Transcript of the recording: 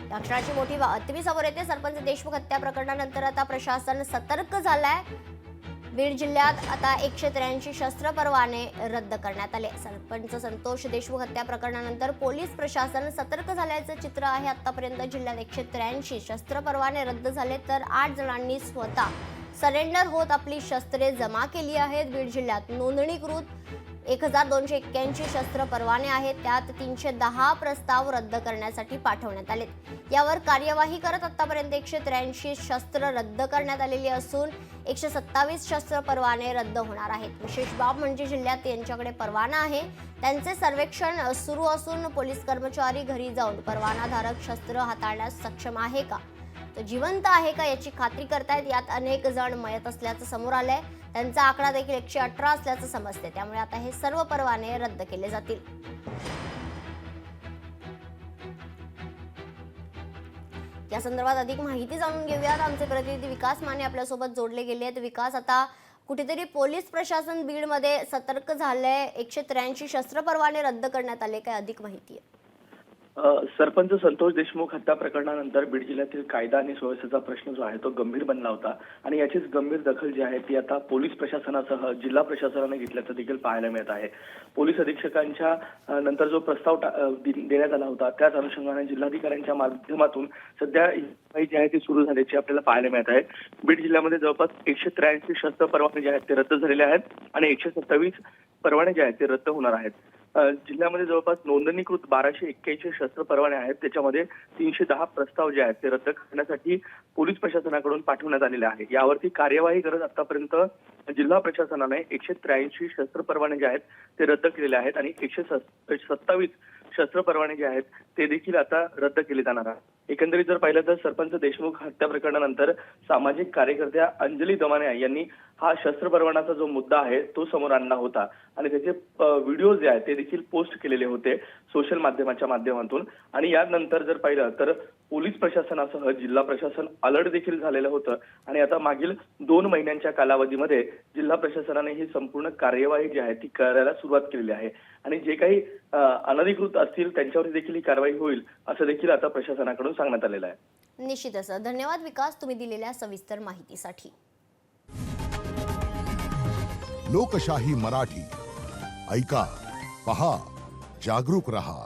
या क्षणाची मोठी बातमी समोर येते। सरपंच देशमुख हत्या प्रकरणानंतर आता प्रशासन सतर्क झालंय। बीड जिल्ह्यात आता 183 शस्त्र परवाने रद्द करण्यात आले। सरपंच संतोष देशमुख हत्या प्रकरणानंतर पोलीस प्रशासन सतर्क झाल्याचं चित्र आहे। आतापर्यंत जिल्ह्यात 183 शस्त्र परवाने रद्द झाले, तर 8 जणांनी स्वतः सरेंडर होत आपली शस्त्रे जमा केली आहेत। बीड जिल्ह्यात नोंदणीकृत 1281 शस्त्र परवाने आहेत, त्यात 310 प्रस्ताव रद्द करण्यासाठी पाठवण्यात आले। यावर कार्यवाही करत आतापर्यंत 183 शस्त्र रद्द करण्यात आलेली असून 127 शस्त्र परवाने रद्द होणार आहेत। विशेष बाब म्हणजे जिल्ह्यात यांच्याकडे परवाना आहे, त्यांचे सर्वेक्षण सुरू असून पोलीस कर्मचारी घरी जाऊन परवानाधारक शस्त्र हाताळण्यास सक्षम आहे का, तो जिवंत आहे का याची खात्री करतायत। यात अनेक जण मयत असल्याचं समोर आलंय, त्यांचा आकडा देखील 118 असल्याचं समजते। त्यामुळे आता हे सर्व परवाने रद्द केले जातील। या संदर्भात अधिक माहिती जाणून घेऊयात। आमचे प्रतिनिधी विकास माने आपल्यासोबत जोडले गेले आहेत। विकास, आता कुठेतरी पोलीस प्रशासन बीडमध्ये सतर्क झालंय, 183 शस्त्र परवाने रद्द करण्यात आले, काय अधिक माहिती आहे? सरपंच संतोष देशमुख हत्या प्रकरणानंतर बीड जिल्ह्यातील कायदा आणि सुव्यवस्थेचा प्रश्न जो आहे तो गंभीर बनला होता आणि याचीच गंभीर दखल जी आहे ती आता पोलीस प्रशासनासह जिल्हा प्रशासनाने घेतल्याचं देखील पाहायला मिळत आहे। पोलीस अधीक्षकांच्या नंतर जो प्रस्ताव देण्यात आला होता त्याच अनुषंगाने जिल्हाधिकाऱ्यांच्या माध्यमातून सध्या जी आहे ती सुरू झाल्याची आपल्याला पाहायला मिळत आहे। बीड जिल्ह्यामध्ये जवळपास 183 शस्त्र परवाने जे आहेत ते रद्द झालेले आहेत आणि 127 परवाने जे आहेत ते रद्द होणार आहेत। जिल्ह्यामध्ये जवळपास नोंदणीकृत 1281 शस्त्र परवाने आहेत, त्याच्यामध्ये 310 प्रस्ताव जे आहेत ते रद्द करण्यासाठी पोलीस प्रशासनाकडून पाठवण्यात आलेले आहे। यावरती कार्यवाही करत आतापर्यंत जिल्हा प्रशासनाने 183 शस्त्र परवाने जे आहेत ते रद्द केलेले आहेत आणि 127 शस्त्र परवाने जे आहेत ते देखील आता रद्द केले जाणार आहेत। एकंदरीत जर पाहिलं तर सरपंच देशमुख हत्या प्रकरणानंतर सामाजिक कार्यकर्त्या अंजली दमाने यांनी हा शस्त्र परवानाचा जो मुद्दा आहे तो समोर आणला होता आणि त्याचे व्हिडिओ जे आहेत ते देखील पोस्ट केलेले होते सोशल माध्यमाच्या माध्यमातून। आणि यानंतर जर पाहिलं तर पोलीस प्रशासनासह जिल्हा प्रशासन अलर्ट देखील झालेलं होतं आणि आता मागील 2 महिन्यांच्या कालावधीमध्ये जिल्हा प्रशासनाने ही संपूर्ण कार्यवाही जी आहे ती करायला सुरुवात केलेली आहे आणि जे काही अनधिकृत असतील त्यांच्यावर देखील ही कारवाई होईल असं देखील आता प्रशासनाकडून सांगण्यात आलेलं आहे। निश्चितच धन्यवाद विकास, तुम्ही दिलेल्या सविस्तर माहितीसाठी। लोकशाही मराठी ऐका, पहा, जागरूक रहा।